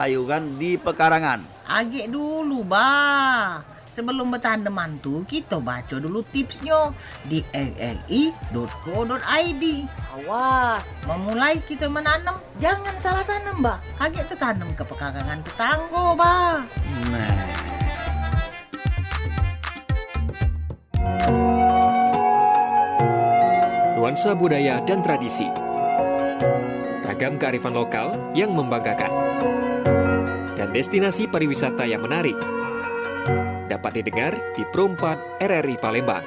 Sayuran di pekarangan. Agak dulu, bah. Sebelum bertanaman tuh, kita baca dulu tipsnya di rri.co.id. Awas, memulai kita menanam, jangan salah tanam, bah. Agak tertanam ke pekarangan tetangga, bah. Nah, Nuansa budaya dan tradisi. Ragam kearifan lokal yang membanggakan. Dan destinasi pariwisata yang menarik. Dapat didengar di Pro 4 RRI Palembang.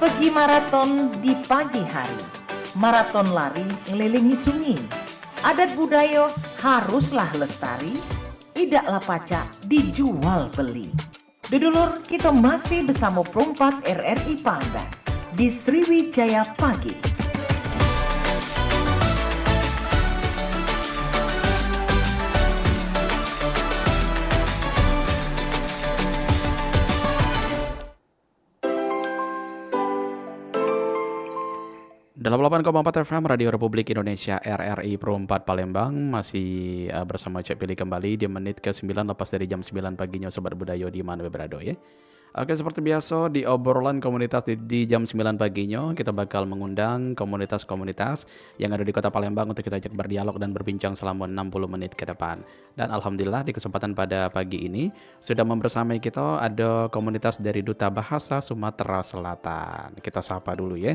Pergi maraton di pagi hari. Maraton lari ngelilingi sungai. Adat budaya haruslah lestari. Idaklah pacak dijual beli. Dudulur, kita masih bersama Pro 4 RRI Palembang di Sriwijaya Pagi. Dalam 8,4 FM Radio Republik Indonesia RRI Pro 4 Palembang masih bersama Cek Pilih kembali di menit ke-9 lepas dari jam 9 paginya Sobat Budaya di mana berada ya. Oke, seperti biasa di obrolan komunitas di jam 9 paginya kita bakal mengundang komunitas-komunitas yang ada di Kota Palembang untuk kita ajak berdialog dan berbincang selama 60 menit ke depan. Dan alhamdulillah di kesempatan pada pagi ini sudah membersamai kita ada komunitas dari Duta Bahasa Sumatera Selatan. Kita sapa dulu ya.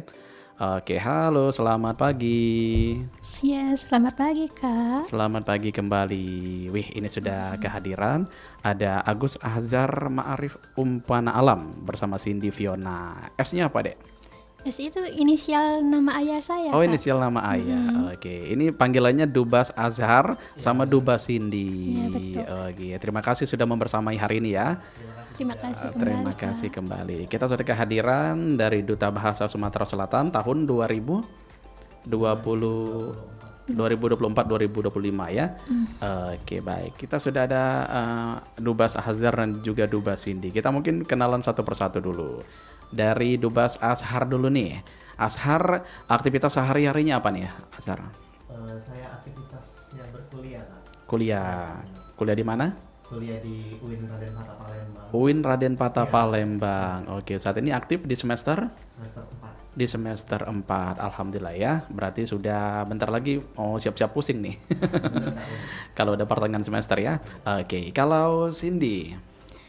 Oke, halo, selamat pagi. Ya, selamat pagi Kak. Selamat pagi kembali. Wih, ini sudah kehadiran. Ada Agus Azhar Ma'arif Umpana Alam bersama Cindy Fiona. S-nya apa, Dek? S itu inisial nama ayah saya. Oh, Kak. inisial nama ayah. Oke, ini panggilannya Dubas Azhar sama Dubas Cindy. Iya, betul. Oke, terima kasih sudah membersamai hari ini ya. Terima kasih kembali. Terima kasih Kak. kembali. Kita sudah kehadiran dari Duta Bahasa Sumatera Selatan tahun 2024-2025 ya. Oke, baik. Kita sudah ada Dubas Azhar dan juga Dubas Cindy. Kita mungkin kenalan satu persatu dulu. Dari Dubas Azhar dulu nih. Azhar, aktivitas sehari-harinya apa nih, Azhar? Saya aktivitasnya berkuliah, Kak. Kuliah. Kuliah di mana? Kuliah di UIN Raden Patah Palembang. UIN Raden Patah Iya. Palembang. Oke, saat ini aktif di semester? Semester 4. Di semester 4, alhamdulillah ya. Berarti sudah bentar lagi mau siap-siap pusing nih. Kalau udah pertengahan semester ya. Oke, kalau Cindy,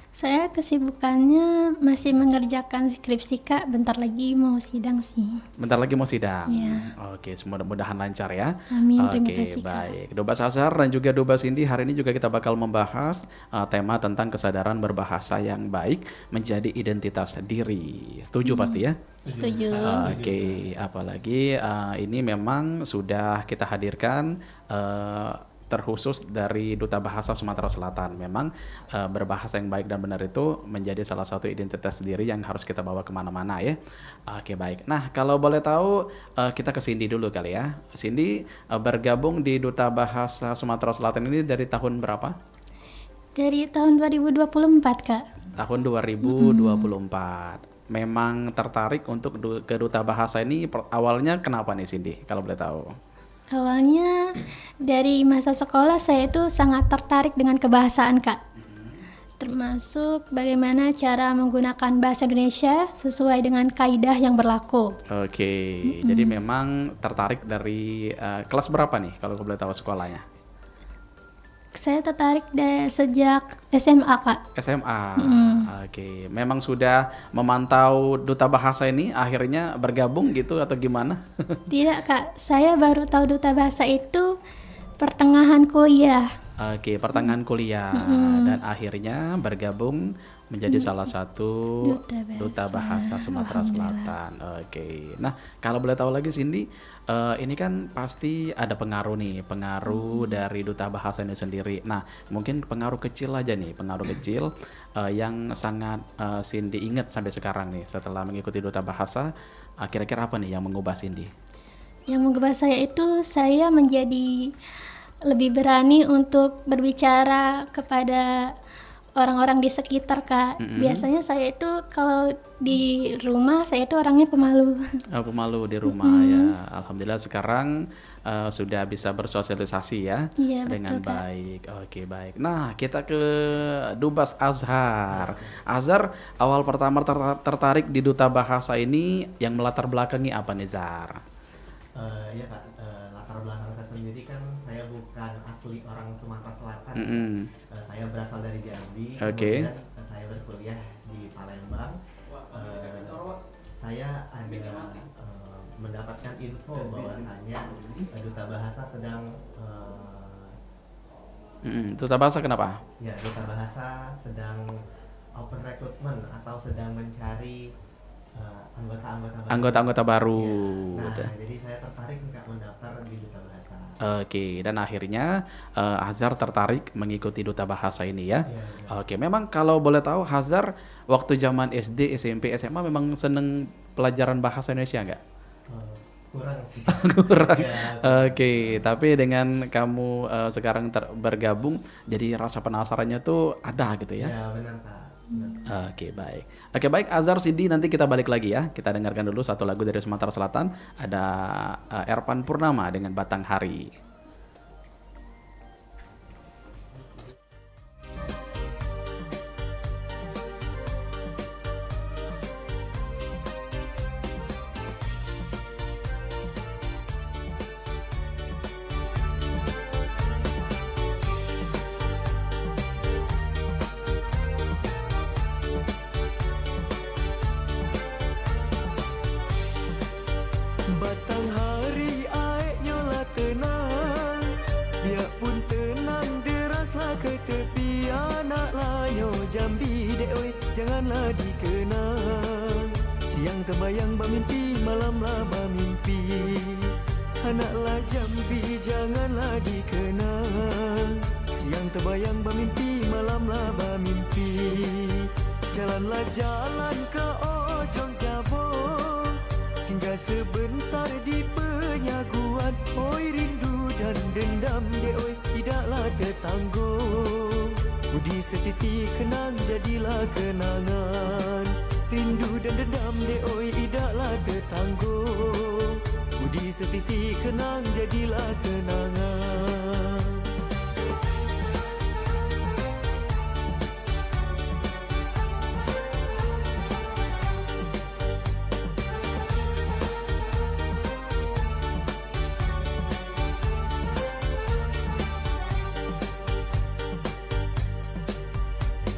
Saya kesibukannya masih mengerjakan skripsi Kak. Bentar lagi mau sidang sih. bentar lagi mau sidang. Iya. Oke, mudah-mudahan lancar ya. Amin, terima Oke, kasih, Kak. baik. Dubas Azhar dan juga Dubas Cindy, hari ini juga kita bakal membahas tema tentang kesadaran berbahasa yang baik menjadi identitas diri. Setuju pasti ya? Setuju. Oke, apalagi ini memang sudah kita hadirkan terkhusus dari Duta Bahasa Sumatera Selatan. Memang berbahasa yang baik dan benar itu menjadi salah satu identitas diri yang harus kita bawa kemana-mana ya. Oke, baik. Nah, kalau boleh tahu kita ke Cindy dulu kali ya. Cindy bergabung di Duta Bahasa Sumatera Selatan ini dari tahun berapa? Dari tahun 2024 Kak. Tahun 2024. Memang tertarik untuk ke Duta Bahasa ini awalnya kenapa nih Cindy kalau boleh tahu? Awalnya dari masa sekolah saya itu sangat tertarik dengan kebahasaan Kak. Termasuk bagaimana cara menggunakan bahasa Indonesia sesuai dengan kaidah yang berlaku. Oke, jadi memang tertarik dari kelas berapa nih kalau boleh tahu sekolahnya? Saya tertarik sejak SMA Kak. SMA. Oke, memang sudah memantau Duta Bahasa ini akhirnya bergabung gitu atau gimana? Tidak Kak, saya baru tahu Duta Bahasa itu pertengahan kuliah. Oke, pertengahan kuliah dan akhirnya bergabung menjadi salah satu Duta Bahasa Sumatera Selatan. Oke. Nah, kalau boleh tahu lagi Cindy, ini kan pasti ada pengaruh nih, pengaruh dari Duta Bahasa ini sendiri. Nah, mungkin pengaruh kecil aja nih, pengaruh kecil yang sangat Cindy ingat sampai sekarang nih setelah mengikuti Duta Bahasa. Kira-kira apa nih yang mengubah Cindy? Yang mengubah saya itu saya menjadi lebih berani untuk berbicara kepada orang-orang di sekitar, Kak. Biasanya saya itu kalau di rumah saya itu orangnya pemalu. Oh, pemalu di rumah ya. Alhamdulillah sekarang sudah bisa bersosialisasi ya Iya, dengan betul, Kak. baik. Oke, baik. Nah, kita ke Dubas Azhar. Azhar, awal pertama tertarik di Duta Bahasa ini yang melatar belakangi apa nih, Zar? Ya Kak, latar belakang saya sendiri kan saya bukan asli orang Sumatera Selatan. Saya berasal dari Jambi. Oke. Kemudian saya berkuliah di Palembang. Saya ada mendapatkan info bahwasannya Duta Bahasa sedang Duta Bahasa kenapa? Duta Bahasa sedang open recruitment atau sedang mencari anggota-anggota baru. Anggota-anggota baru. Nah, Udah. jadi saya tertarik nggak mendaftar di Duta Bahasa. Oke, dan akhirnya Hazar tertarik mengikuti Duta Bahasa ini ya. Iya. Oke, memang kalau boleh tahu Hazar waktu zaman SD, SMP, SMA memang seneng pelajaran bahasa Indonesia nggak? Kurang sih. Kurang. Ya, Oke, tapi dengan kamu sekarang bergabung, jadi rasa penasarannya tuh ada gitu ya. ya benar Kak. Benar. Oke, baik. Oke, baik Azhar, Cindy, nanti kita balik lagi ya. Kita dengarkan dulu satu lagu dari Sumatera Selatan. Ada Erpan Purnama dengan Batang Hari. Batang hari aeknya lah tenang, dia pun tenang deraslah ke tepi. Anak lanyo Jambi dek oi, janganlah dikenang. Siang terbayang bermimpi, malamlah bermimpi. Anaklah Jambi janganlah dikenang. Siang terbayang bermimpi, malamlah bermimpi. Jalanlah jalan ke ujung Jabong, singgah sebentar di penyaguan. Oi rindu dan dendam dek oi, tidaklah tertanggung. Budi setiti kenang jadilah kenangan. Rindu dan dendam dek oi, tidaklah tertanggung. Budi setiti kenang jadilah kenangan.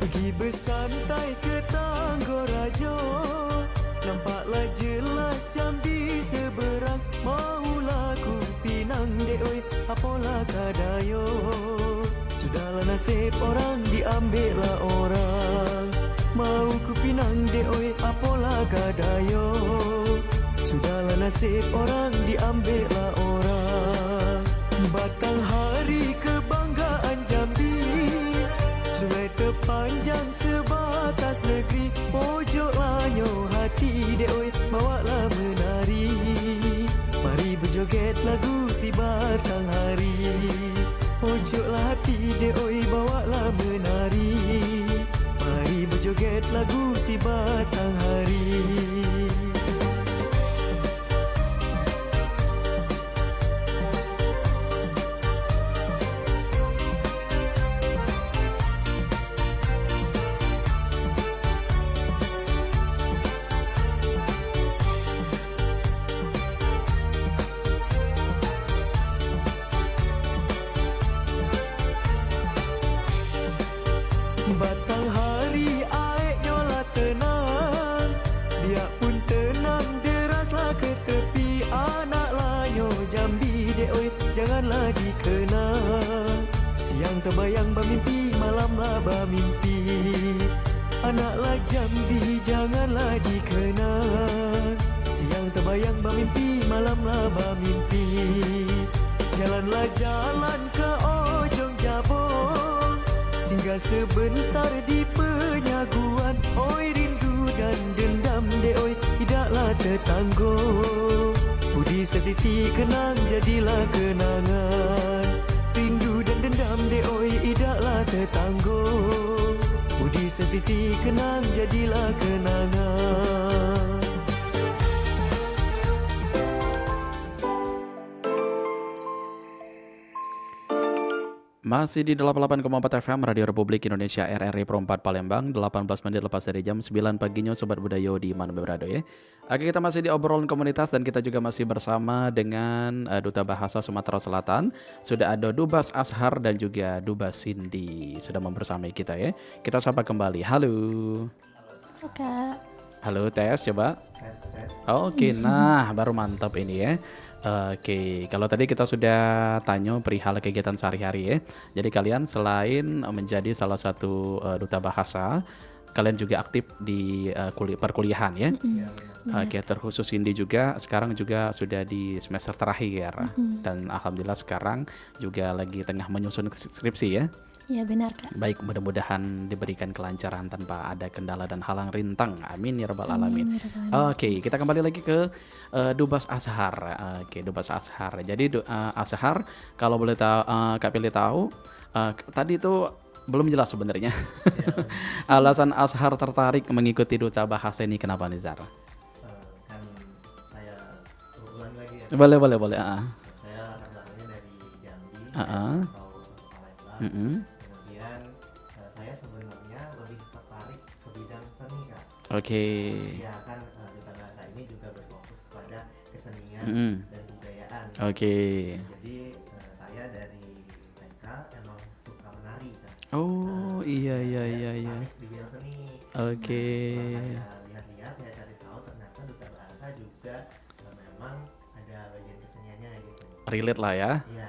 Pergi bersantai ke Tanggorajo, nampaklah jelas Jambi seberang. Maulah ku pinang dek oi, apalah kadayo. Sudahlah nasib orang diambil lah orang. Mau ku pinang dek oi, apalah kadayo. Sudahlah nasib orang diambil lah orang. Batang hari kebanggaan Jambi, sungai terpanjang sebatas negeri. Pojok lanyo hati dek oi, bawalah menari. Mari berjoget lagu si Batang Hari. Pojoklah hati dek oi, bawalah menari. Mari berjoget lagu si Batang Hari. Batang hari aeknya lah tenang, dia pun tenang deraslah ke tepi. Anak lanyo Jambi dek oi, janganlah dikenang. Siang terbayang bermimpi, malamlah bermimpi. Anaklah Jambi janganlah dikenang. Siang terbayang bermimpi, malamlah bermimpi. Jalanlah jalan ke ujung Jabong, singgah sebentar di penyaguan. Oi rindu dan dendam dek oi, tidaklah tertanggung. Budi setiti kenang jadilah kenangan. Rindu dan dendam dek oi, tidaklah tertanggung. setitik kenang jadilah kenangan. Masih di 88,4 FM Radio Republik Indonesia RRI Pro 4 Palembang, 18 menit lepas dari jam 9 paginya Sobat Budayo di Mana Berado ya. Oke, kita masih di obrolan komunitas dan kita juga masih bersama dengan Duta Bahasa Sumatera Selatan. Sudah ada Dubas Ashar dan juga Dubas Cindy sudah membersamai kita ya. Kita sapa kembali. Halo. Halo Kak. Halo, tes coba. Tes. Oke, nah baru mantap ini ya. Oke, kalau tadi kita sudah tanya perihal kegiatan sehari-hari ya. Jadi kalian selain menjadi salah satu duta bahasa, kalian juga aktif di perkuliahan ya. Oke, terkhusus Cindy juga sekarang juga sudah di semester terakhir dan alhamdulillah sekarang juga lagi tengah menyusun skripsi ya. Ya benar Kak. Baik, mudah-mudahan diberikan kelancaran tanpa ada kendala dan halang rintang. Amin ya rabbal alamin. Oke, kita kembali lagi ke Dubas Ashar. Oke, Dubas Ashar. Jadi Ashar kalau boleh tahu Kak Pilih tahu tadi itu belum jelas sebenarnya. Alasan Ashar tertarik mengikuti duta bahasa ini kenapa nih Zara? Kan saya ulang lagi ya. Boleh. Saya latar belakangnya dari Jambi atau Palembang. Kemudian saya sebenarnya lebih tertarik ke bidang seni Kak. Oke. Ya kan duta bahasa ini juga berfokus kepada kesenian dan kebudayaan. Oke. Jadi saya dari TK emang suka menari Kak. Oh iya. Tertarik di bidang seni. Oke. Setelah saya lihat-lihat, saya cari tahu ternyata duta bahasa juga memang ada bagian keseniannya gitu. Relate lah ya. Iya.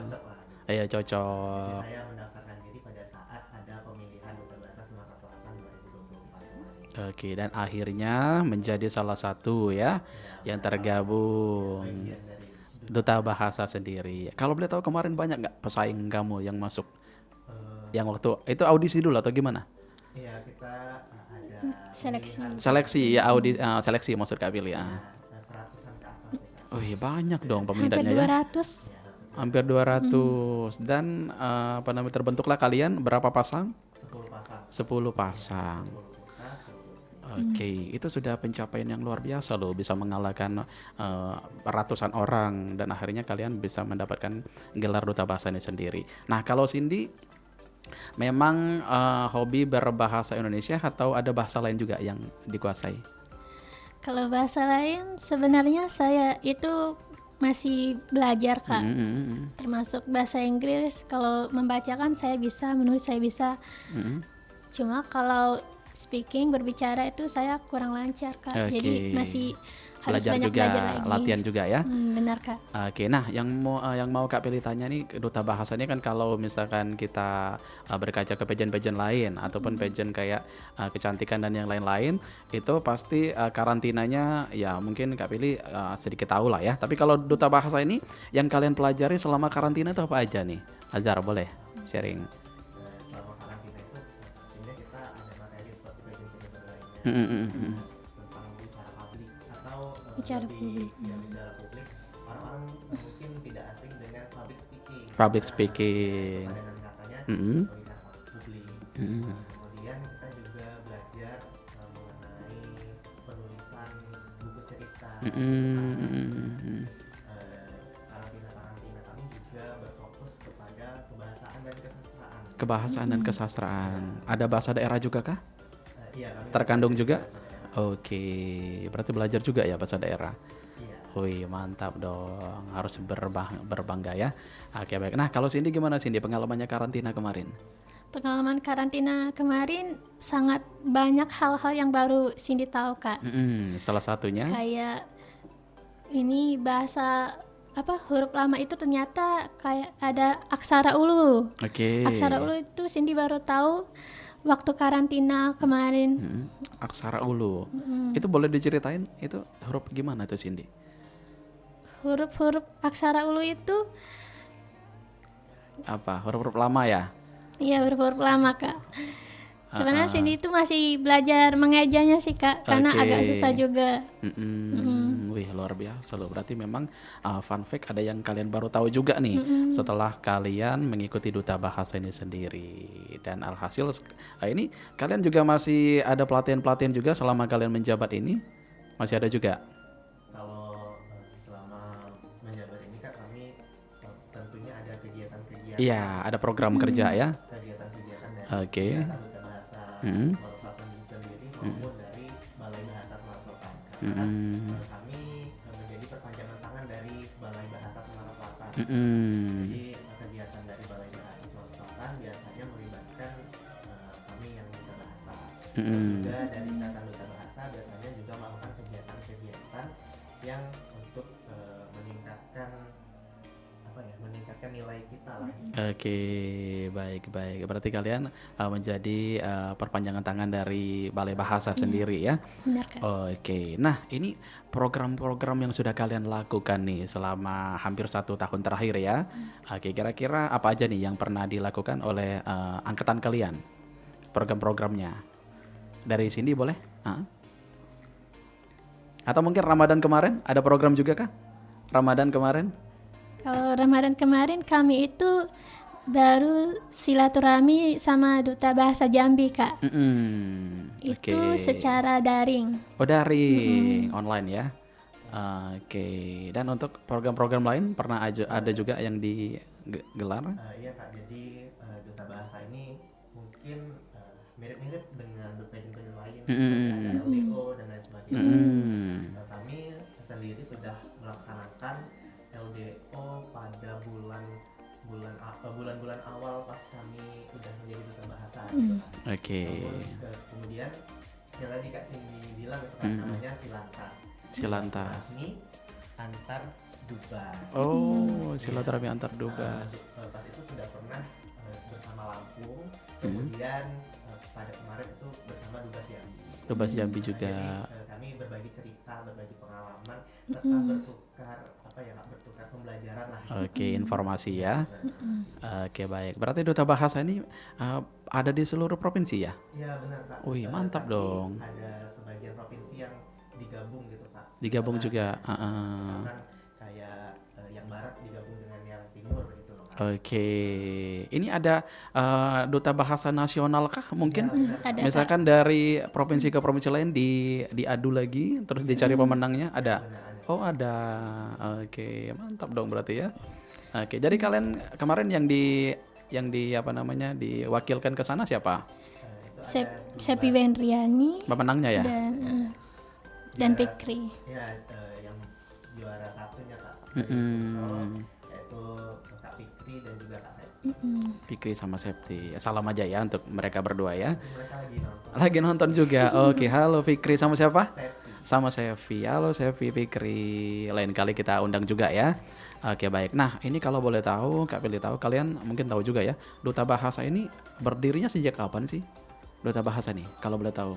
Cocok lah. Iya Jadi cocok. saya mendaftarkan diri pada saat ada pemilihan duta bahasa Sumatera Selatan 2024 kemarin. Oke, dan akhirnya menjadi salah satu ya yang tergabung Bagian dari duta bahasa sendiri. Kalau boleh tahu kemarin banyak nggak pesaing kamu yang masuk? Yang waktu itu audisi dulu atau gimana? Iya, kita ada Seleksi. pemilihan Seleksi ya seleksi maksud Kak Billy ya. seratusan ke atas ya Kak. Oh iya banyak dong Hampir peminatnya ya. 200. Hampir 200 dan terbentuklah kalian berapa pasang? 10 pasang. 10 pasang. 10 putra, 10 putri. Oke, itu sudah pencapaian yang luar biasa loh, bisa mengalahkan ratusan orang dan akhirnya kalian bisa mendapatkan gelar duta bahasa ini sendiri. Nah, kalau Cindy memang hobi berbahasa Indonesia atau ada bahasa lain juga yang dikuasai? Kalau bahasa lain sebenarnya saya itu masih belajar Kak. Termasuk bahasa Inggris, kalau membacakan saya bisa, menulis saya bisa. Cuma kalau speaking, berbicara itu saya kurang lancar Kak. Oke. Jadi masih harus Belajar banyak juga, belajar lagi. latihan juga ya. Benar Kak. Oke, nah yang mau Kak Pilih tanya nih, duta bahasa ini kan kalau misalkan kita berkaca ke pageant-pageant lain ataupun pageant kayak kecantikan dan yang lain-lain, itu pasti karantinanya ya mungkin Kak Pilih sedikit tahu lah ya. Tapi kalau duta bahasa ini yang kalian pelajari selama karantina itu apa aja nih? Azhar boleh sharing. Selama karantina itu sebenarnya kita ada materi seperti pageant-pageant lainnya. Tentang bicara publik atau Bicara lebih- publik. ya, bicara publik. Orang-orang mungkin tidak asing dengan public speaking. Public speaking. Padanan katanya Mm-mm. bicara publik. Mm-mm. Kemudian kita juga belajar mengenai penulisan buku cerita. Karantina kami juga berfokus kepada kebahasaan dan kesastraan. Kebahasaan dan kesastraan. Ada bahasa daerah juga kah? Iya, kami Terkandung belajar juga? bahasa daerah. Oke, berarti belajar juga ya bahasa daerah. Iya. Wih, mantap dong. Harus berbangga ya. Oke, baik. Nah, kalau Cindy gimana Cindy pengalamannya karantina kemarin? Pengalaman karantina kemarin sangat banyak hal-hal yang baru Cindy tahu Kak. Salah satunya Kayak ini bahasa huruf lama itu ternyata kayak ada aksara ulu. Oke. Aksara ulu itu Cindy baru tahu waktu karantina kemarin. Aksara ulu. Itu boleh diceritain itu huruf gimana tuh Cindy? Huruf-huruf aksara ulu itu Apa? Huruf-huruf lama ya? iya huruf-huruf lama Kak. Sebenarnya Cindy itu masih belajar mengejanya sih Kak, karena Oke. agak susah juga. Wih, luar biasa loh. Berarti memang fun fact ada yang kalian baru tahu juga nih setelah kalian mengikuti Duta Bahasa ini sendiri. Dan alhasil ini kalian juga masih ada pelatihan-pelatihan juga selama kalian menjabat ini? Masih ada juga? Kalau selama menjabat ini Kak, kami tentunya ada kegiatan-kegiatan. Iya, ada program kerja ya. Kegiatan-kegiatan dari Oke. kegiatan Duta Bahasa Sumatera Selatan sendiri maupun dari Balai Bahasa Sumatera Selatan. Karena kami menjadi perpanjangan tangan dari Balai Bahasa Sumatera Selatan. Jadi kegiatan dari Balai Bahasa Sumatera Selatan biasanya melibatkan kami yang Duta Bahasa. Juga dari Ikatan Duta Bahasa biasanya juga melakukan kegiatan-kegiatan yang untuk meningkatkan meningkatkan nilai kita lah. Oke, baik. Berarti kalian menjadi perpanjangan tangan dari Balai Bahasa sendiri ya. Benar, Kak. Oke, nah ini program-program yang sudah kalian lakukan nih selama hampir 1 tahun terakhir ya. Oke, kira-kira apa aja nih yang pernah dilakukan oleh angkatan kalian? Program-programnya dari sini boleh? Atau mungkin Ramadan kemarin ada program juga kah? Ramadan kemarin? Kalau Ramadan kemarin kami itu baru silaturahmi sama Duta Bahasa Jambi, Kak. Itu Oke. secara daring. Oh, daring, online ya. Oke. Dan untuk program-program lain pernah ada juga yang digelar? Iya Kak, jadi Duta Bahasa ini mungkin mirip-mirip dengan dopen-dopen lain seperti ada LDO dan lain sebagainya. Kami sendiri sudah melaksanakan LDO pada bulan-bulan awal pas kami udah menjadi Duta Bahasa gitu kan. Oke. Kemudian yang tadi Kak Cindy bilang itu kan namanya Silantas. Silantas. Silaturahmi antar Dubas. Oh, silaturahmi antar Dubas. Pas itu sudah pernah bersama Lampung, kemudian pada kemarin itu bersama Dubas Jambi. Dubas Jambi juga. Jadi kami berbagi cerita, berbagi pengalaman, serta bertukar pembelajaran lah. Oke, informasi ya. Oke, baik. Berarti Duta Bahasa ini ada di seluruh provinsi ya? Iya benar Kak. Wih, mantap Tapi dong. ada sebagian provinsi yang digabung gitu Kak. Digabung Bahasa. juga. Misalkan kayak yang barat digabung dengan yang timur gitu loh Kak. Oke, ini ada Duta Bahasa Nasional kah mungkin? Ada, Misalkan dari provinsi ke provinsi lain diadu lagi, terus dicari pemenangnya, ada? Oh ada, oke, mantap dong berarti ya. Oke, jadi kalian kemarin yang diwakilkan ke sana siapa? Sepi Wendriani Pemenangnya ya? dan Fikri. Ya, yang juara satunya Kak. Yaitu Kak Fikri dan juga Kak Septi. Fikri sama Septi. Salam aja ya untuk mereka berdua ya. Mereka lagi nonton. Lagi nonton juga. Oke, halo Fikri sama siapa? Septi. Sama Sevi. Halo Sevi, Fikri. Lain kali kita undang juga ya. Oke, baik. Nah, ini kalau boleh tahu, Kak Pilih tahu, kalian mungkin tahu juga ya, Duta Bahasa ini berdirinya sejak kapan sih? Duta Bahasa nih, kalau boleh tahu.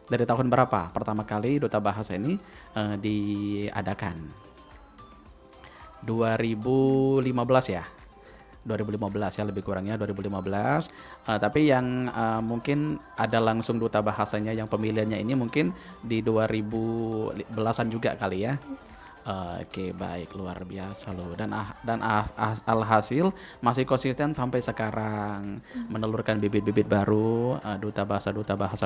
Dari tahun berapa pertama kali Duta Bahasa ini diadakan? 2015 ya? 2015 ya, lebih kurangnya 2015. Tapi yang mungkin ada langsung Duta Bahasanya yang pemilihannya ini mungkin di 2010-an juga kali ya. Oke, baik, luar biasa loh. Dan alhasil masih konsisten sampai sekarang, menelurkan bibit-bibit baru, duta bahasa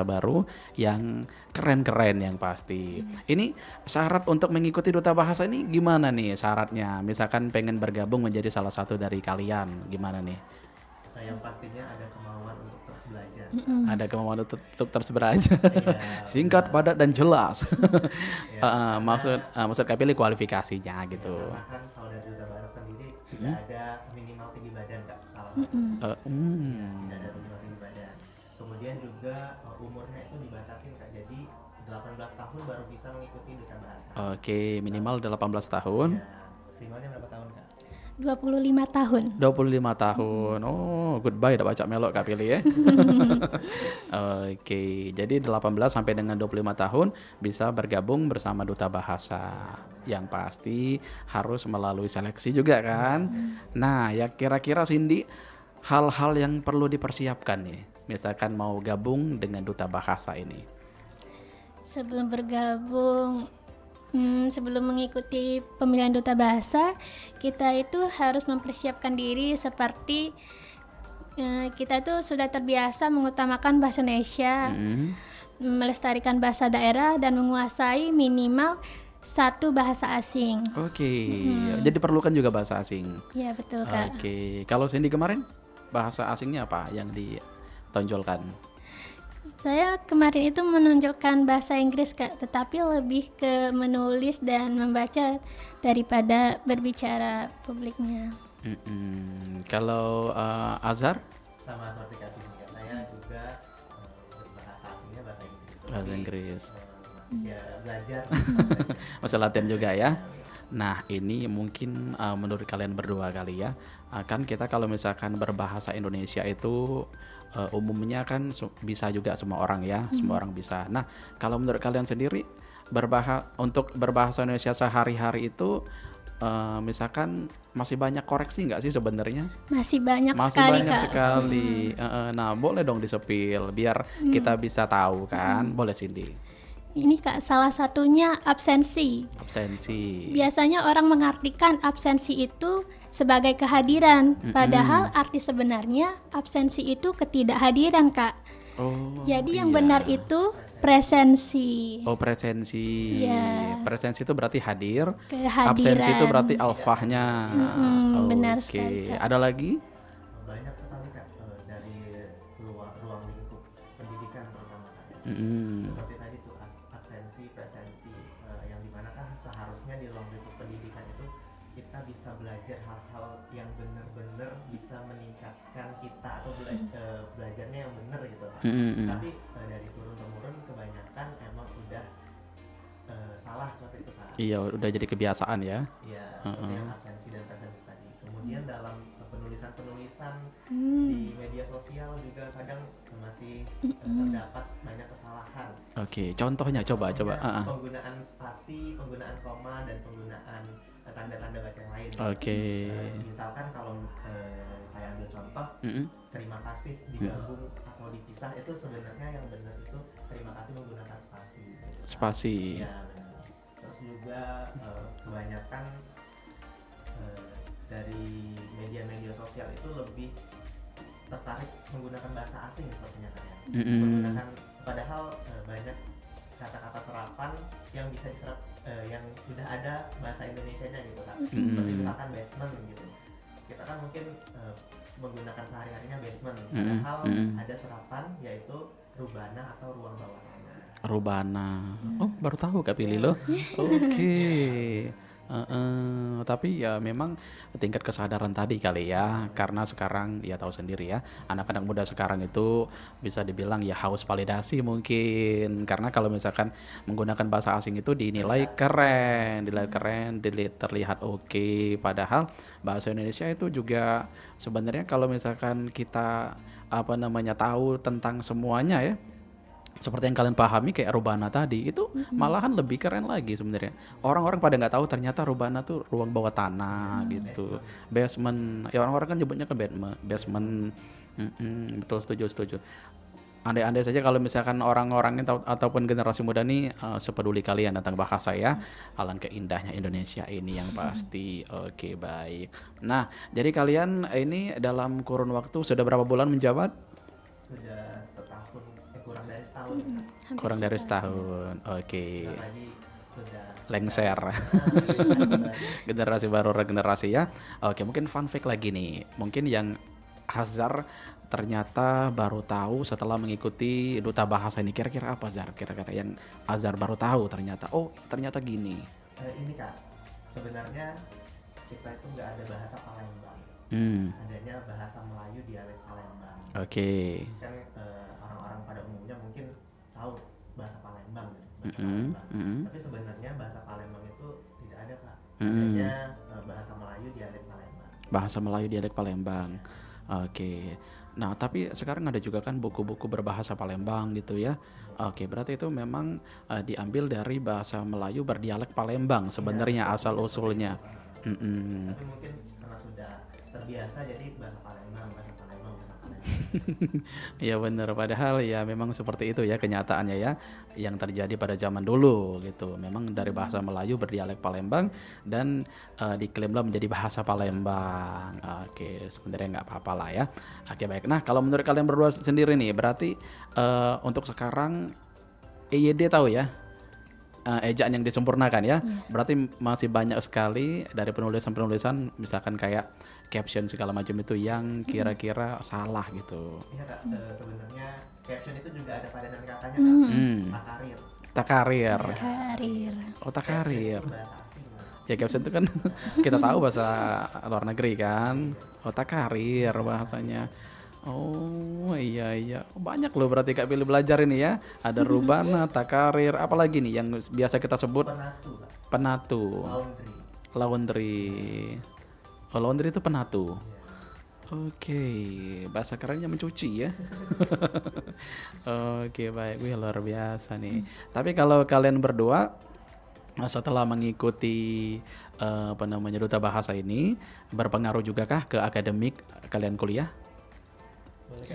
baru yang keren-keren yang pasti. Ini syarat untuk mengikuti Duta Bahasa ini gimana nih syaratnya? Misalkan pengen bergabung menjadi salah satu dari kalian, gimana nih? Yang pastinya ada kemauan untuk terus belajar. Ada kemauan untuk terus belajar. Iya, Singkat, padat dan jelas. Ya, maksud Kak Pilih kualifikasinya gitu. karena kan kalau dari Duta Bahasa sendiri tidak ada minimal tinggi badan Kak, salah satu. Tidak ada minimal tinggi badan. Kemudian juga umurnya itu dibatasi Kak, jadi 18 tahun baru bisa mengikuti Duta Bahasa. Oke, minimal 18 tahun. Ya, maksimalnya berapa tahun Kak? 25 tahun. 25 tahun. Oh, goodbye udah baca melok Kak Pilih ya. Oke, jadi 18 sampai dengan 25 tahun bisa bergabung bersama Duta Bahasa. Yang pasti harus melalui seleksi juga kan. Nah, ya kira-kira Cindy, hal-hal yang perlu dipersiapkan nih, misalkan mau gabung dengan Duta Bahasa ini. Sebelum bergabung Sebelum mengikuti pemilihan duta bahasa, kita itu harus mempersiapkan diri seperti kita itu sudah terbiasa mengutamakan bahasa Indonesia, melestarikan bahasa daerah dan menguasai minimal satu bahasa asing. Oke, jadi perlukan juga bahasa asing. Ya betul Kak. Oke, kalau Cindy kemarin bahasa asingnya apa yang ditonjolkan? Saya kemarin itu menonjolkan bahasa Inggris Kak, tetapi lebih ke menulis dan membaca daripada berbicara publiknya. Kalau Azhar? Sama seperti Kak Cindy, saya juga berbahasa asingnya bahasa Inggris. Bahasa Inggris. Masih ya belajar. Masih latihan juga ya. Nah ini mungkin menurut kalian berdua kali ya, kan kita kalau misalkan berbahasa Indonesia itu umumnya kan bisa juga semua orang ya, semua orang bisa. Nah kalau menurut kalian sendiri untuk berbahasa Indonesia sehari-hari itu misalkan masih banyak koreksi nggak sih sebenarnya? Masih banyak Masih sekali banyak Kak. sekali. Nah boleh dong disepil biar kita bisa tahu kan. Boleh Cindy. Ini Kak, salah satunya absensi. Absensi. Biasanya orang mengartikan absensi itu sebagai kehadiran, padahal arti sebenarnya absensi itu ketidakhadiran Kak. Oh, Jadi yang iya. benar itu presensi. Oh presensi. Iya. Presensi itu berarti hadir. Kehadiran. Absensi itu berarti alfahnya. benar Oke. sekali, Kak. Ada lagi? Banyak sekali Kak, dari ruang lingkup pendidikan terutama Kak. Seperti tadi tuh absensi, presensi, yang dimana kan seharusnya di ruang lingkup pendidikan itu kita bisa belajar hal-hal yang benar-benar bisa meningkatkan kita atau belajarnya yang benar gitu Kak. Tapi dari turun temurun kebanyakan emang udah salah seperti itu Kak. Iya, udah jadi kebiasaan ya. Iya, seperti yang absensi dan presensi tadi. Kemudian dalam penulisan di media sosial juga kadang masih terdapat banyak kesalahan. Oke, contohnya coba. Penggunaan spasi, penggunaan koma, dan penggunaan tanda-tanda baca yang lain. Oke. Misalkan kalau saya ambil contoh, terima kasih digabung atau dipisah itu sebenarnya yang benar itu terima kasih menggunakan spasi. Gitu. Spasi. Ya, benar. Terus juga kebanyakan dari media-media sosial itu lebih tertarik menggunakan bahasa asing sepertinya kan ya. Menggunakan padahal banyak kata-kata serapan yang bisa diserap yang sudah ada bahasa Indonesianya gitu kan. Seperti misalkan basement gitu. Kita kan mungkin menggunakan sehari-harinya basement, padahal ada serapan yaitu rubana atau ruang bawah tanah. Rubana. Oh, baru tahu Kak Pilih loh. Oke. Tapi ya memang tingkat kesadaran tadi kali ya, karena sekarang ya tahu sendiri ya, anak-anak muda sekarang itu bisa dibilang ya haus validasi mungkin, karena kalau misalkan menggunakan bahasa asing itu dinilai keren, terlihat oke, padahal bahasa Indonesia itu juga sebenarnya kalau misalkan kita tahu tentang semuanya ya, seperti yang kalian pahami kayak Rubana tadi itu malahan lebih keren lagi sebenarnya. Orang-orang pada nggak tahu ternyata Rubana tuh ruang bawah tanah gitu. Basement. Ya orang-orang kan nyebutnya ke basement. Betul, setuju. Andai-andai saja kalau misalkan orang-orang ataupun generasi muda nih sepeduli kalian tentang bahasa ya. Alangkah indahnya Indonesia ini yang pasti. Oke, baik. Nah, jadi kalian ini dalam kurun waktu sudah berapa bulan menjabat? Sudah setahun, kurang dari setahun. Kurang dari setahun. Oke. Lagi sudah Lengser. Generasi baru regenerasi ya. Oke, mungkin fun fact lagi nih. Mungkin yang Hazar ternyata baru tahu setelah mengikuti duta bahasa ini. Kira-kira apa Zar? Kira-kira yang Azhar baru tahu ternyata. Oh, ternyata gini. ini Kak, sebenarnya kita itu nggak ada bahasa Palembang. Adanya bahasa Melayu dialek Palembang. Oke. Kan orang-orang pada umumnya mungkin tahu bahasa Palembang, Palembang. Tapi sebenarnya bahasa Palembang itu tidak ada Kak. Adanya bahasa Melayu dialek Palembang. Bahasa Melayu dialek Palembang. Oke. Nah, tapi sekarang ada juga kan buku-buku berbahasa Palembang gitu ya. Oke, berarti itu memang diambil dari bahasa Melayu berdialek Palembang sebenarnya asal usulnya. Tapi mungkin karena sudah terbiasa jadi bahasa Palembang. Iya bener, padahal ya memang seperti itu ya kenyataannya ya yang terjadi pada zaman dulu gitu. Memang dari bahasa Melayu berdialek Palembang dan diklaimlah menjadi bahasa Palembang. Oke, sebenarnya nggak apa-apa lah ya. Oke baik. Nah kalau menurut kalian berdua sendiri nih, berarti untuk sekarang EYD tahu ya? Ejaan yang disempurnakan ya. Berarti masih banyak sekali dari penulisan-penulisan misalkan kayak caption segala macam itu yang kira-kira salah gitu. Iya Kak, sebenarnya caption itu juga ada padanan katanya Kak. Hmm. Takarir. Takarir. Karir. Oh takarir. Itu bahasa asing. Kak. Ya caption itu kan kita tahu bahasa luar negeri kan. Oh takarir bahasanya. Oh iya banyak loh berarti Kak Pilih belajar ini ya. Ada rubana, takarir, apalagi nih yang biasa kita sebut Penatu Kak. penatu, Laundry. laundry. Oh laundry itu penatu. Oke, bahasa kerennya mencuci ya. Oke baik, wih luar biasa nih. Tapi kalau kalian berdua setelah mengikuti duta bahasa ini berpengaruh juga kah ke akademik kalian kuliah?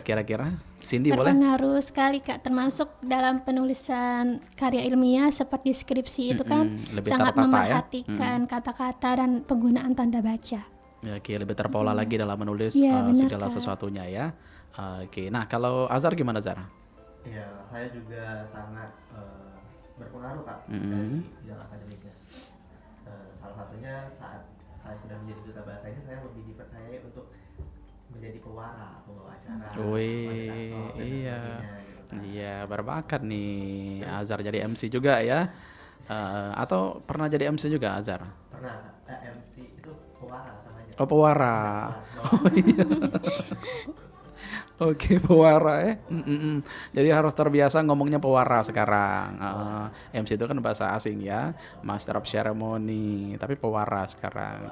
Kira-kira Cindy boleh? Berpengaruh sekali Kak, termasuk dalam penulisan karya ilmiah seperti skripsi itu kan lebih sangat tertata ya? memerhatikan kata-kata dan penggunaan tanda baca. Oke, lebih terpola lagi dalam menulis Iya, benar, segala Kak. sesuatunya ya. Oke, nah kalau Azhar gimana Zara? Iya, saya juga sangat berpengaruh Kak dari bidang akademiknya. Salah satunya saat saya sudah menjadi duta bahasa ini, saya lebih dipercayai untuk menjadi pewara, pembawa acara, Wih, moderator, dan iya. sebagainya gitu kan. Iya, berbakat nih Azhar jadi MC juga ya. Atau pernah jadi MC juga Azhar? Pernah MC itu pewara sama aja. Oh, pewara. Oke, pewara ya. Jadi harus terbiasa ngomongnya pewara sekarang. MC itu kan bahasa asing ya, Master of Ceremony, tapi pewara sekarang.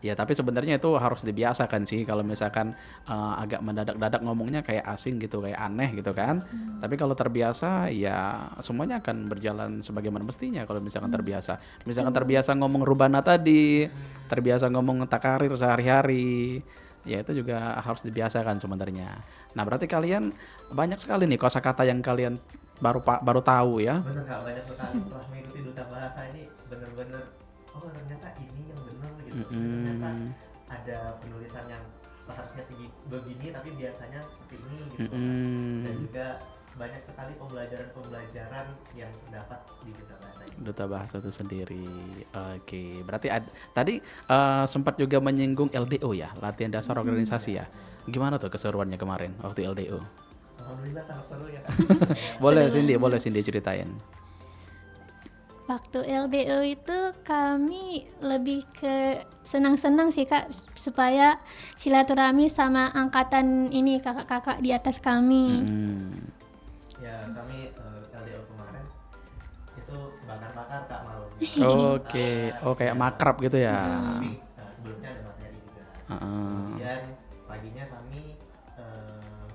Ya tapi sebenarnya itu harus dibiasakan sih kalau misalkan agak mendadak-dadak ngomongnya kayak asing gitu, kayak aneh gitu kan. Tapi kalau terbiasa ya semuanya akan berjalan sebagaimana mestinya kalau misalkan terbiasa. Misalkan terbiasa ngomong rubana tadi, terbiasa ngomong takarir sehari-hari, ya itu juga harus dibiasakan sebenarnya. Nah berarti kalian banyak sekali nih kosakata yang kalian baru tahu ya. Bener Kak, banyak sekali setelah mengikuti duta bahasa ini bener-bener oh ternyata ini yang bener gitu. Ternyata ada penulisan yang seharusnya begini tapi biasanya seperti ini gitu. Dan juga banyak sekali pembelajaran yang terdapat di duta bahasa ini. Duta bahasa itu sendiri. Oke, berarti tadi sempat juga menyinggung LDO ya, latihan dasar organisasi ya. Gimana tuh keseruannya kemarin waktu LDO? Alhamdulillah sangat seru ya Kak. Boleh Cindy ceritain. Waktu LDO itu kami lebih ke senang-senang sih Kak, supaya silaturahmi sama angkatan ini kakak-kakak di atas kami. Ya kami LDO kemarin itu bakar-bakar Kak malam. Oke, oh kayak makrab gitu ya. Tapi sebelumnya ada materi juga. Kemudian paginya kami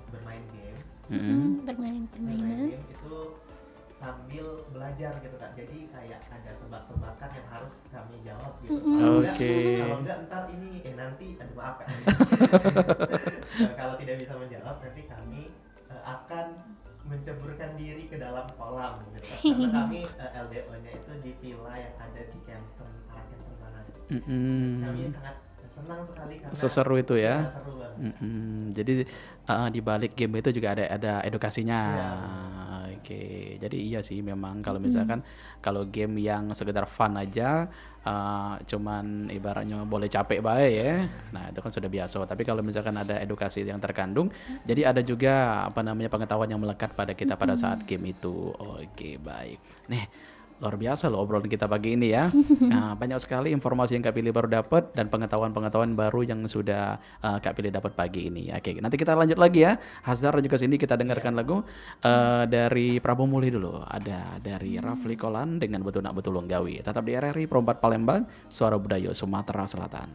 bermain game. Bermain Bermain permainan. game itu sambil belajar gitu Kak. Jadi kayak ada tebak-tebakan yang harus kami jawab gitu. Kalau enggak ntar ini nanti aduh maaf Kak. Kalau tidak bisa menjawab nanti kami akan menceburkan diri ke dalam kolam gitu Kak. Karena kami LDO-nya itu di villa yang ada di Kempton, arah Kempton sana. Kami sangat senang sekali karena Seseru itu ya. seru banget. Jadi di balik game itu juga ada edukasinya. Iya. Oke, jadi iya sih memang kalau misalkan kalau game yang sekedar fun aja, cuman ibaratnya boleh capek baik ya. Nah itu kan sudah biasa. Tapi kalau misalkan ada edukasi yang terkandung, jadi ada juga pengetahuan yang melekat pada kita pada saat game itu. Oke baik. Nih. Luar biasa loh obrolan kita pagi ini ya. Nah, banyak sekali informasi yang Kak Pilih baru dapat dan pengetahuan-pengetahuan baru yang sudah Kak Pilih dapat pagi ini. Oke, nanti kita lanjut lagi ya. Hazar dan juga Cindy kita dengarkan lagu dari Prabu Muli dulu. Ada dari Rafli Kolan dengan Betunak Betulung Gawi. Tetap di RRI Perompat Palembang, Suara Budaya Sumatera Selatan.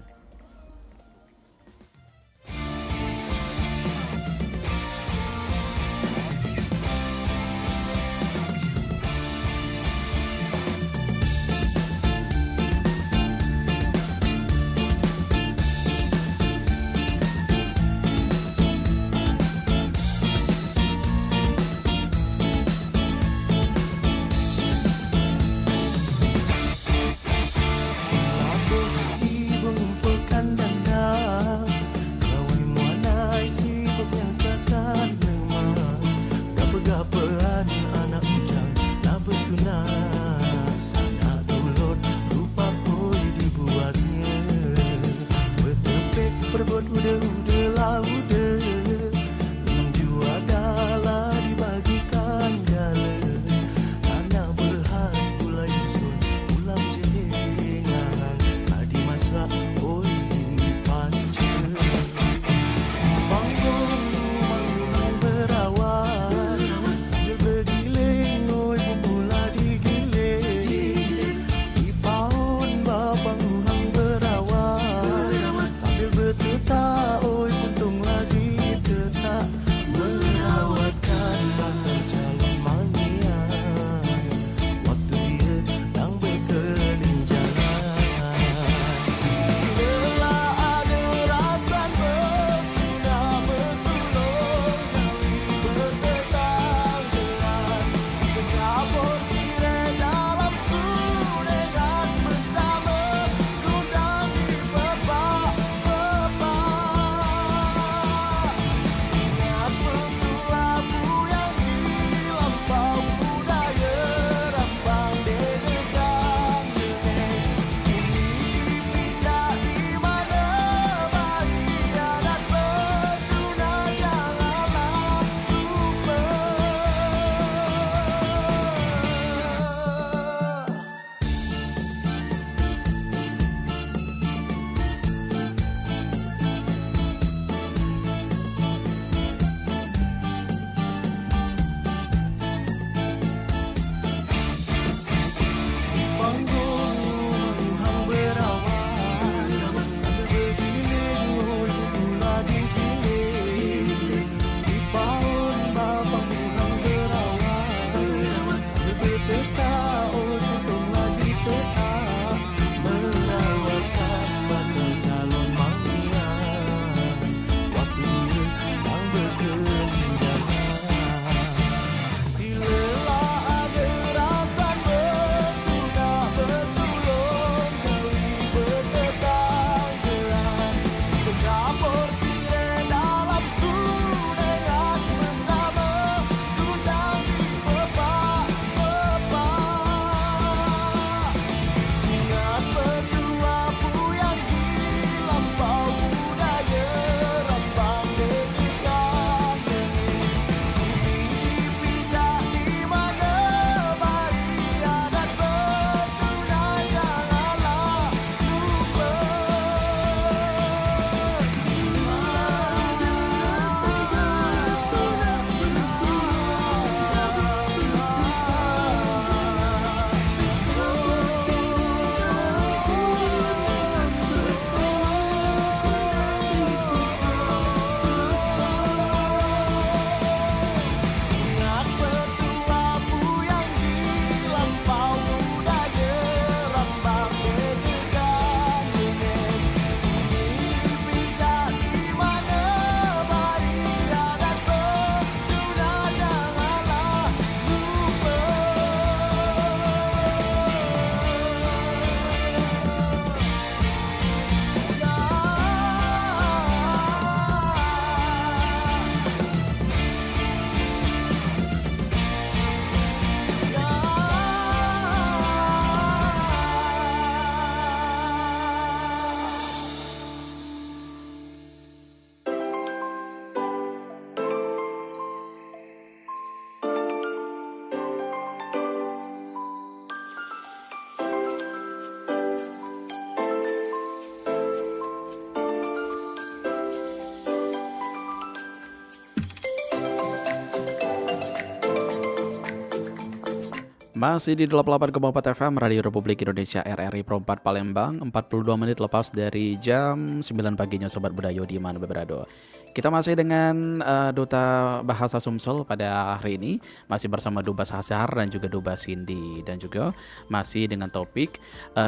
Masih di 88,4 FM Radio Republik Indonesia RRI Pro 4 Palembang, 42 menit lepas dari jam 9 paginya Sobat Budayo di mana berada. Kita masih dengan Duta Bahasa Sumsel pada hari ini, masih bersama Dubas Hazar dan juga Dubas Cindy, dan juga masih dengan topik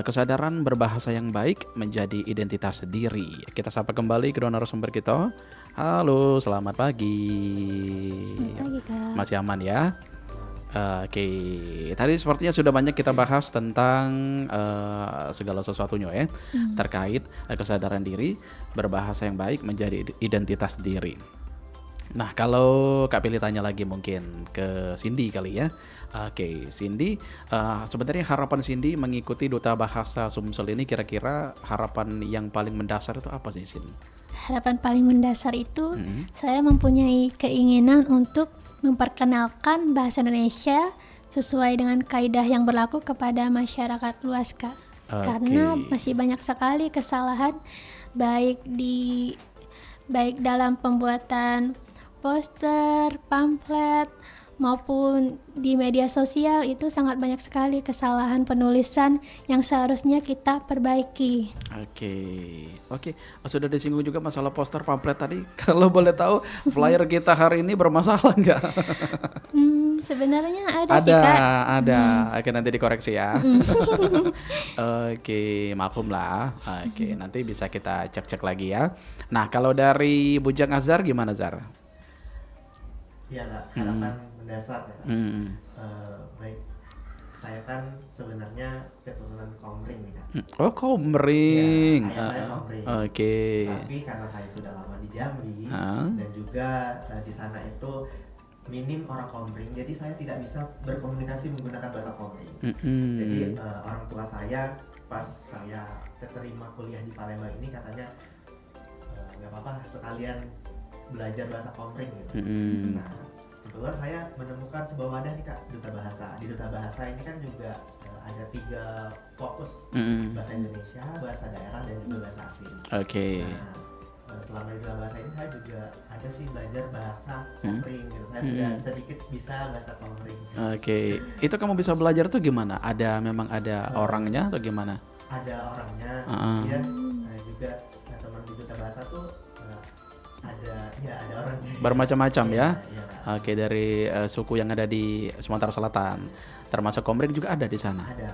kesadaran berbahasa yang baik menjadi identitas diri. Kita sapa kembali kedua narasumber kita. Halo, selamat pagi. Selamat pagi, Kak. Masih aman ya? Oke, tadi sepertinya sudah banyak kita bahas tentang segala sesuatunya ya, terkait kesadaran diri, berbahasa yang baik menjadi identitas diri. Nah, kalau Kak Pilih tanya lagi mungkin ke Cindy kali ya. Oke, Cindy, sebenarnya harapan Cindy mengikuti Duta Bahasa Sumsel ini, kira-kira harapan yang paling mendasar itu apa sih, Cindy? Harapan paling mendasar itu saya mempunyai keinginan untuk memperkenalkan bahasa Indonesia sesuai dengan kaidah yang berlaku kepada masyarakat luas, Kak. Karena masih banyak sekali kesalahan baik dalam pembuatan poster, pamflet maupun di media sosial. Itu sangat banyak sekali kesalahan penulisan yang seharusnya kita perbaiki. Oke. Sudah disinggung juga masalah poster pamflet tadi. Kalau boleh tahu flyer kita hari ini bermasalah nggak? Sebenarnya ada sih, Kak. Ada. Oke, nanti dikoreksi ya. Oke, maklum lah. Oke, nanti bisa kita cek-cek lagi ya. Nah, kalau dari Bujang Azhar gimana, Zar? Iya, Kak, harapan mendasar ya. Baik, saya kan sebenarnya keturunan Komering nih, Kak. Oh, Komering. Ya, saya Komering. Oke. Tapi karena saya sudah lama di Jambi dan juga di sana itu minim orang Komering, jadi saya tidak bisa berkomunikasi menggunakan bahasa Komering. Jadi orang tua saya pas saya keterima kuliah di Palembang ini katanya nggak apa-apa sekalian belajar bahasa Komering gitu. Nah, kebetulan saya menemukan sebuah wadah nih, Kak, Duta Bahasa. Di Duta Bahasa ini kan juga ada 3 fokus, bahasa Indonesia, bahasa daerah, dan juga bahasa asing. Nah, selama di Duta Bahasa ini saya juga ada sih belajar bahasa Komering gitu. Saya sudah sedikit bisa bahasa Komering. Itu kamu bisa belajar tuh gimana? Memang ada orangnya atau gimana? Ada orangnya, kemudian juga teman di Duta Bahasa tuh ada orangnya. Bermacam-macam ya. Iya. Oke, dari suku yang ada di Sumatera Selatan, termasuk Komering juga ada di sana. Ada.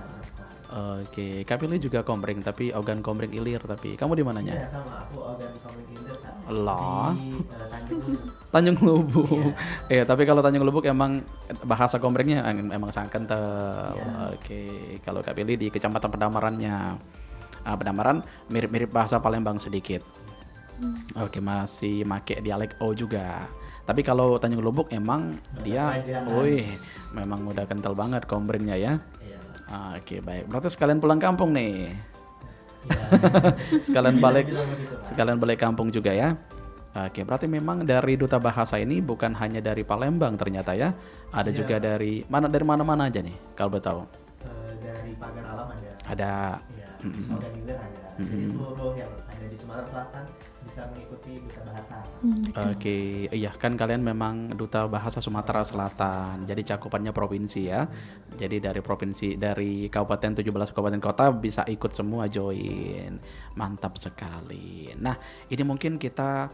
Oke, Kak Pilih juga Komering, tapi Ogan Komering Ilir. Tapi kamu di mananya? Iya, sama aku Ogan Komering Ilir, Kak. Lah. Di Tanjung Lubuk. Tanjung Lubuk. Iya, tapi kalau Tanjung Lubuk emang bahasa Komringnya emang sangat kental. Oke, kalau Kak Pilih di Kecamatan Pedamarannya. Pedamaran mirip-mirip bahasa Palembang sedikit. Oke, masih make dialek O juga. Tapi kalau Tanjung Lubuk emang dia, memang udah kental banget Komringnya ya. Iya. Oke, baik. Berarti sekalian pulang kampung nih. Iya. sekalian balik kampung juga ya. Oke, berarti memang dari Duta Bahasa ini bukan hanya dari Palembang ternyata ya. Ada juga dari mana-mana aja nih kalau boleh tahu. Dari Pagar Alam ada. Ada. Iya. Ogan Ilir ada. Jadi seluruh yang ada di Sumatera Selatan bisa mengikuti Duta Bahasa. Oke, iya kan kalian memang Duta Bahasa Sumatera Selatan. Jadi cakupannya provinsi ya. Jadi dari kabupaten 17 kabupaten kota bisa ikut semua join. Mantap sekali. Nah, ini mungkin kita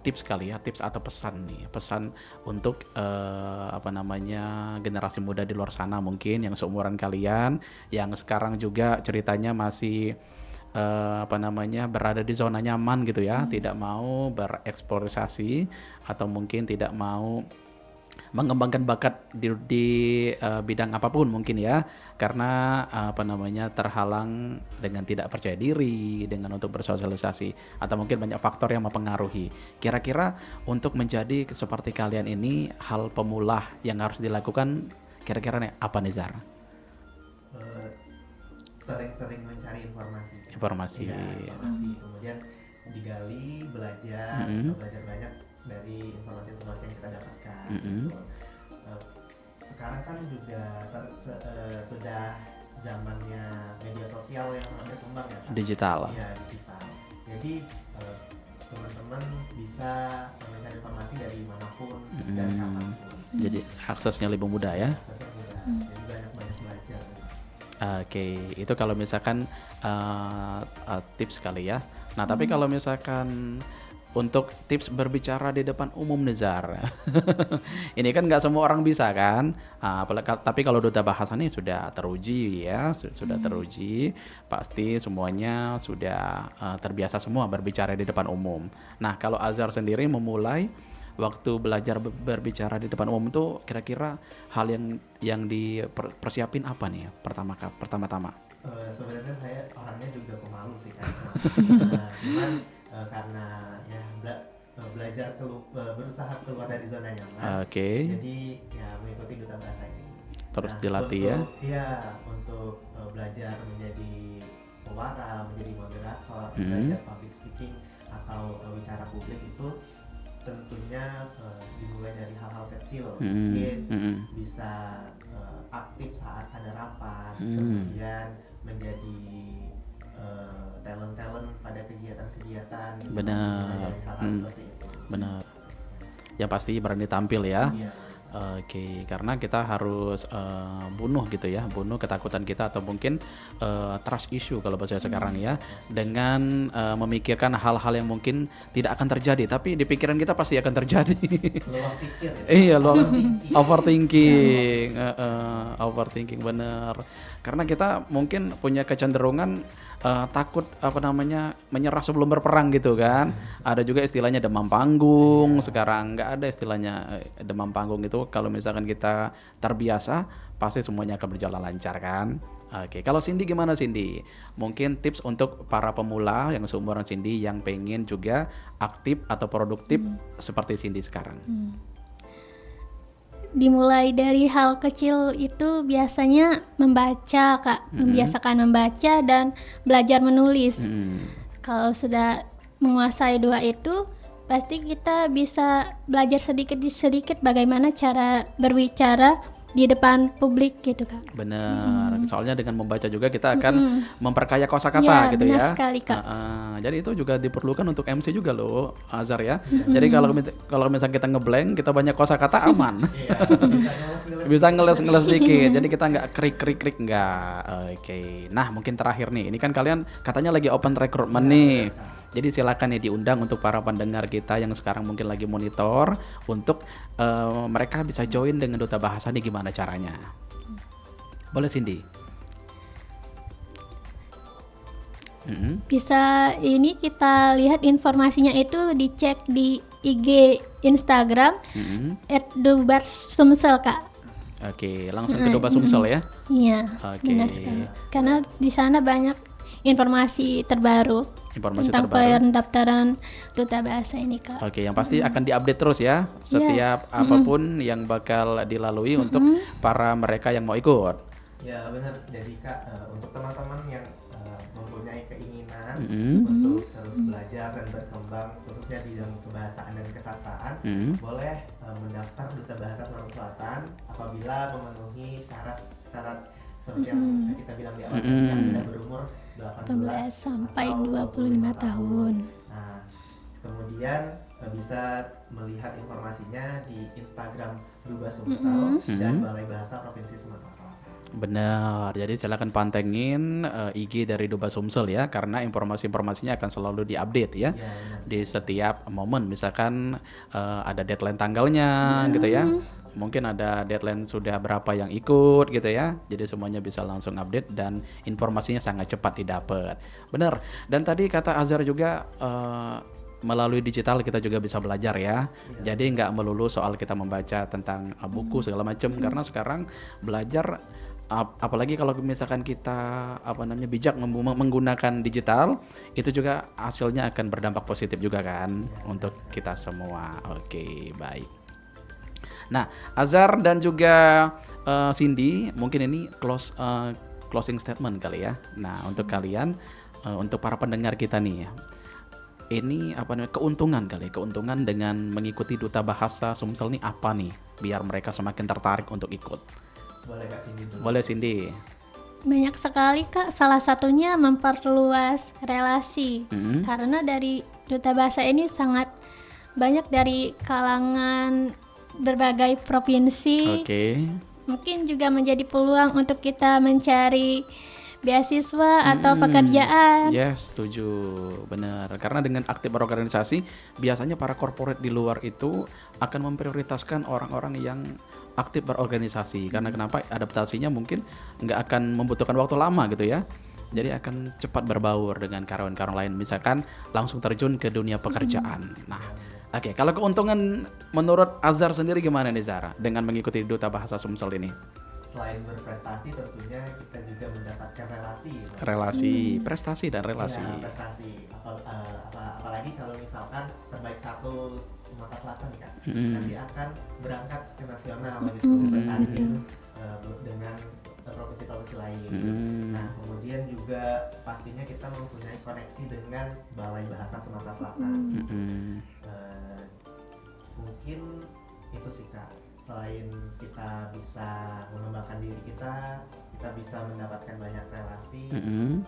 tips kali ya, tips atau pesan nih. Pesan untuk generasi muda di luar sana mungkin yang seumuran kalian, yang sekarang juga ceritanya masih berada di zona nyaman gitu ya, tidak mau bereksplorasi atau mungkin tidak mau mengembangkan bakat di bidang apapun mungkin ya, karena terhalang dengan tidak percaya diri dengan untuk bersosialisasi atau mungkin banyak faktor yang mempengaruhi. Kira-kira untuk menjadi seperti kalian ini, hal pemula yang harus dilakukan kira-kira nih apa nih, Zar? Sering-sering mencari informasi. Ya, informasi. Kemudian digali, belajar banyak dari informasi-informasi yang kita dapatkan. Sekarang kan juga sudah zamannya media sosial yang berkembang ya, Kak? Digital. Iya, digital. Jadi teman-teman bisa mencari informasi dari manapun dan kapanpun. Jadi aksesnya lebih mudah ya. Aksesnya mudah. Jadi banyak Oke, itu kalau misalkan tips kali ya. Nah, tapi kalau misalkan untuk tips berbicara di depan umum Nezar, ini kan nggak semua orang bisa kan. Tapi kalau duta bahasa ini sudah teruji ya, sudah teruji, pasti semuanya sudah terbiasa semua berbicara di depan umum. Nah, kalau Azhar sendiri memulai waktu belajar berbicara di depan umum itu kira-kira hal yang dipersiapin apa nih pertama-tama? Sebenarnya saya orangnya juga pemalu sih kan. Cuman karena ya belajar berusaha keluar dari zona nyaman. Jadi ya mengikuti duta bahasa ini. Terus dilatih ya? Iya, untuk belajar menjadi pewara, menjadi moderator, belajar public speaking atau bicara publik itu tentunya dimulai dari hal-hal kecil. Mungkin bisa aktif saat ada rapat, kemudian menjadi talent pada kegiatan-kegiatan. Benar. Hal-hal seperti itu. Benar. Yang pasti berani tampil ya. Iya. Oke, karena kita harus bunuh ketakutan kita atau mungkin trust issue kalau bahasa sekarang ya, dengan memikirkan hal-hal yang mungkin tidak akan terjadi, tapi di pikiran kita pasti akan terjadi. Luar pikir ya? Iya, overthinking, overthinking bener. Karena kita mungkin punya kecenderungan takut menyerah sebelum berperang gitu kan. Ada juga istilahnya demam panggung. Sekarang nggak ada istilahnya demam panggung itu. Kalau misalkan kita terbiasa, pasti semuanya akan berjalan lancar kan. Oke, kalau Cindy gimana Cindy? Mungkin tips untuk para pemula yang seumuran Cindy yang pengen juga aktif atau produktif seperti Cindy sekarang. Dimulai dari hal kecil itu biasanya membaca Kak, membiasakan membaca dan belajar menulis. Kalau sudah menguasai dua itu, pasti kita bisa belajar sedikit bagaimana cara berbicara di depan publik gitu Kak. Benar, soalnya dengan membaca juga kita akan memperkaya kosakata gitu ya. Benar sekali Kak. Jadi itu juga diperlukan untuk MC juga loh, Azhar ya. Jadi kalau misalnya kita ngeblank, kita banyak kosakata aman. Bisa ngeles dikit. Jadi kita nggak krik nggak. Oke. Nah mungkin terakhir nih, ini kan kalian katanya lagi open recruitment nih. Jadi silakan nih diundang untuk para pendengar kita yang sekarang mungkin lagi monitor untuk mereka bisa join dengan Duta Bahasa nih, gimana caranya? Boleh Cindy? Bisa ini kita lihat informasinya itu dicek di IG Instagram @dubas_sumsel Kak. Oke, langsung ke Duba Sumsel ya? Iya, Oke. benar sekali. Karena di sana banyak informasi terbaru tentang pendaftaran Duta Bahasa ini Kak. Oke, yang pasti akan diupdate terus ya setiap apapun yang bakal dilalui untuk para mereka yang mau ikut. Ya benar, jadi Kak untuk teman-teman yang mempunyai keinginan untuk terus belajar dan berkembang khususnya di dalam kebahasaan dan kesastraan, boleh mendaftar Duta Bahasa Sumatera Selatan apabila memenuhi syarat seperti yang kita bilang di awal yang sudah berumur 18 sampai 25 tahun. Nah, kemudian bisa melihat informasinya di Instagram Duba Sumsel dan Balai Bahasa Provinsi Sumatera Selatan. Benar, jadi silakan pantengin IG dari Duba Sumsel ya, karena informasi-informasinya akan selalu diupdate ya, di setiap momen. Misalkan ada deadline tanggalnya gitu ya, mungkin ada deadline sudah berapa yang ikut gitu ya, jadi semuanya bisa langsung update dan informasinya sangat cepat didapat. Benar, dan tadi kata Azhar juga melalui digital kita juga bisa belajar ya. Jadi nggak melulu soal kita membaca tentang buku segala macam, karena sekarang belajar apalagi kalau misalkan kita bijak menggunakan digital, itu juga hasilnya akan berdampak positif juga kan untuk kita semua. Oke, baik. Nah, Azhar dan juga Cindy, mungkin ini closing statement kali ya. Nah, untuk kalian, untuk para pendengar kita nih ya, ini keuntungan dengan mengikuti Duta Bahasa Sumsel nih apa nih, biar mereka semakin tertarik untuk ikut. Boleh Kak Cindy dulu. Boleh Cindy. Banyak sekali Kak, salah satunya memperluas relasi. Karena dari Duta Bahasa ini sangat banyak dari kalangan berbagai provinsi. Mungkin juga menjadi peluang untuk kita mencari beasiswa atau pekerjaan. Yes, setuju, benar. Karena dengan aktif berorganisasi, biasanya para korporat di luar itu akan memprioritaskan orang-orang yang aktif berorganisasi. Karena kenapa? Adaptasinya mungkin nggak akan membutuhkan waktu lama gitu ya. Jadi akan cepat berbaur dengan karyawan-karyawan lain. Misalkan langsung terjun ke dunia pekerjaan. Nah, oke. Kalau keuntungan menurut Azhar sendiri gimana nih Zara dengan mengikuti Duta Bahasa Sumsel ini? Selain berprestasi tentunya kita juga mendapatkan relasi. Relasi, prestasi dan relasi. Ya, prestasi. Apalagi kalau misalkan terbaik satu Sumatera Selatan nih Kak, nanti akan berangkat ke nasional gitu bertanding dengan provinsi-provinsi lain. Nah, kemudian juga pastinya kita mempunyai koneksi dengan Balai Bahasa Sumatera Selatan. Mungkin itu sih Kak. Selain kita bisa mengembangkan diri kita bisa mendapatkan banyak relasi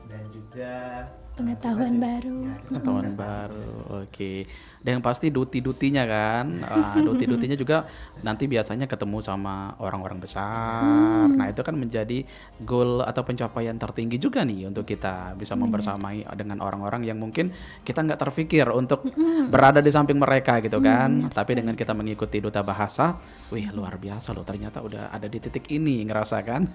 dan juga Pengetahuan baru. Pengetahuan baru, oke. Dan yang pasti duti-dutinya kan, duti-dutinya juga nanti biasanya ketemu sama orang-orang besar. Nah itu kan menjadi goal atau pencapaian tertinggi juga nih untuk kita bisa membersamai dengan orang-orang yang mungkin kita nggak terfikir untuk berada di samping mereka gitu kan. Tapi dengan kita mengikuti Duta Bahasa, wih luar biasa loh, ternyata udah ada di titik ini ngerasa kan.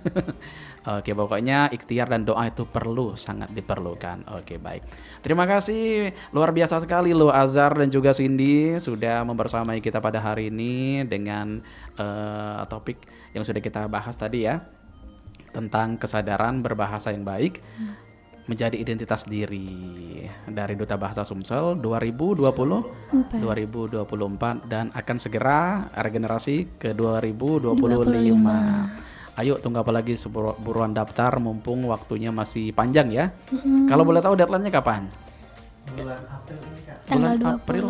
Oke, pokoknya ikhtiar dan doa itu sangat diperlukan. Oke, baik. Terima kasih luar biasa sekali loh Azhar dan juga Cindy sudah membersamai kita pada hari ini dengan topik yang sudah kita bahas tadi ya, tentang kesadaran berbahasa yang baik menjadi identitas diri dari Duta Bahasa Sumsel 2024 dan akan segera regenerasi ke 2025. Ayo tunggu apa lagi, buruan daftar mumpung waktunya masih panjang ya. Kalau boleh tahu deadline-nya kapan? bulan April ini Kak. Tanggal Bulan 20. April.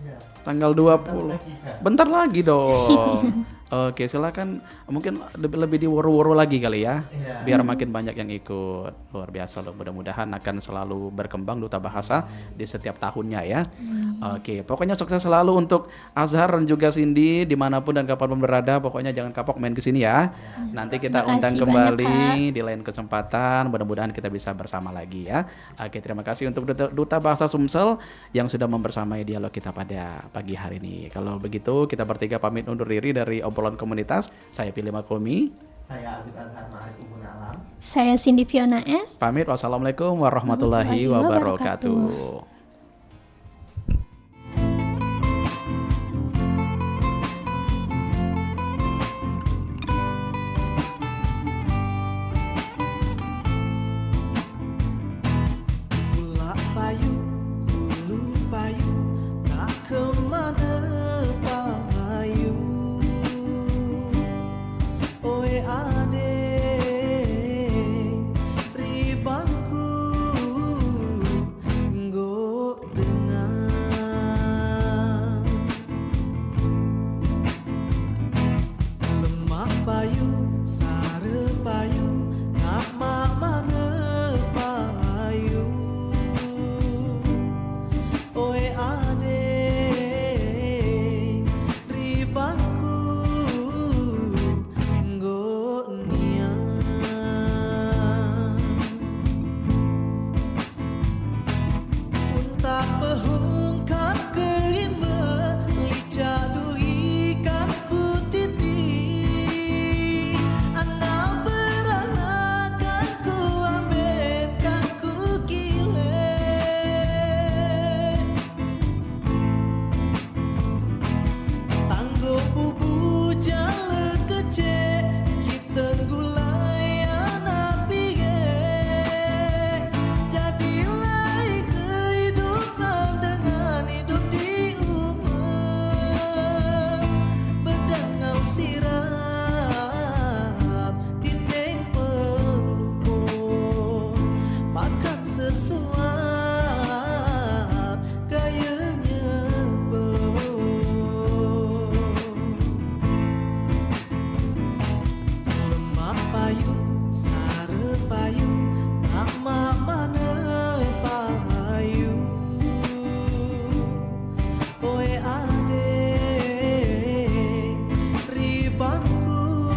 Ya, Tanggal 20. Bentar lagi dong. Oke, silakan. Mungkin lebih diwuru-wuru lagi kali ya. Iya. Biar makin banyak yang ikut. Luar biasa loh. Mudah-mudahan akan selalu berkembang Duta Bahasa di setiap tahunnya ya. Oke, pokoknya sukses selalu untuk Azhar dan juga Cindy dimanapun dan kapanpun berada. Pokoknya jangan kapok main kesini ya. Nanti kita Terima undang kasih kembali banyak, di lain kesempatan. Mudah-mudahan kita bisa bersama lagi ya. Oke, terima kasih untuk Duta Bahasa Sumsel yang sudah membersamai dialog kita pada pagi hari ini. Kalau begitu kita bertiga pamit undur diri dari obrolan komunitas. Saya Pilih Makomi. Saya Agus Azhar Ma'arif Ubun Alam. Saya Cindy Fiona S. Pamit. Wassalamualaikum warahmatullahi wabarakatuh. Pula payu, kulu payu, tak kemana payu. Oi adek, ribangku, nggo dengar. Lemak payu, sare payu, nak mak mana payu. Oi adek, ribangku, nggo nian. Unta pehung kan kerima, lica duri kan kutiti. Anak beranak kan ku ambil kan ku gile. Tanggo bubu jala kecil, kita gulai anak piye. Jadilah kehidupan dengan hidup di umum. Bedangau sirap, dinding pelupur. Makan sesuap, gayanya belum. Lemak payu, sare payu, nak mak mana payu. Oi adek, ribangku,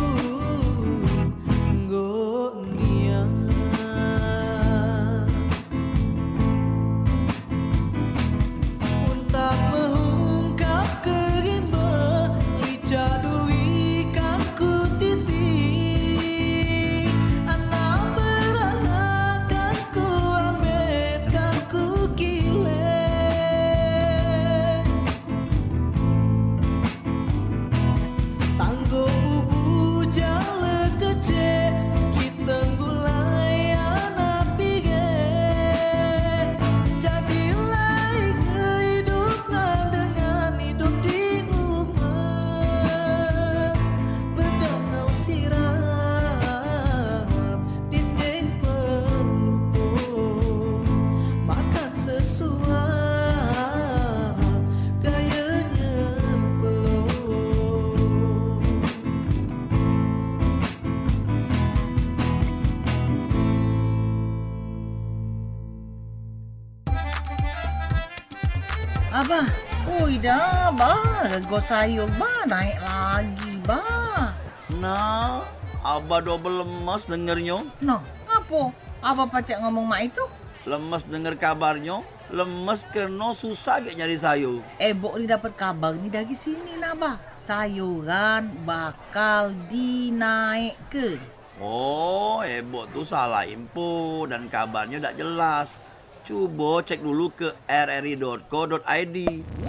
bah. Ui dah, bah. Rego sayur, bah. Naik lagi, bah. Nah, Abah double lemas dengernya. Noh, apa? Apa pacak ngomong mak itu? Lemes denger kabarnya. Lemes kena susah gak nyari sayur. Bok ni dapat kabar ni dari sini nah, bah. Sayuran bakal dinaikkan. Oh, Ebok tuh salah info dan kabarnya tak jelas. Coba cek dulu ke rri.co.id.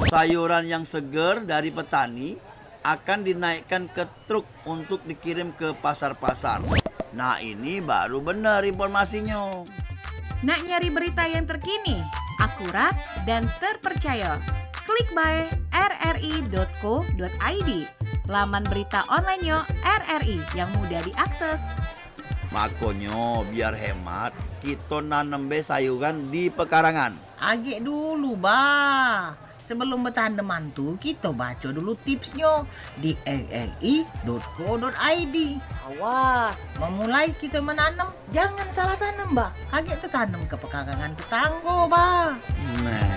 Sayuran yang segar dari petani akan dinaikkan ke truk untuk dikirim ke pasar-pasar. Nah, ini baru benar informasinya. Nak nyari berita yang terkini, akurat, dan terpercaya? Klik by rri.co.id, laman berita online-nya RRI yang mudah diakses. Makanya biar hemat, kita nanam sayuran di pekarangan. Agak dulu, bah. Sebelum bertandem mantu, kita baca dulu tipsnya di rri.co.id. Awas, memulai kita menanam, jangan salah tanam, bah. Kaget tertanam ke pekarangan tetangga, bah. Nah,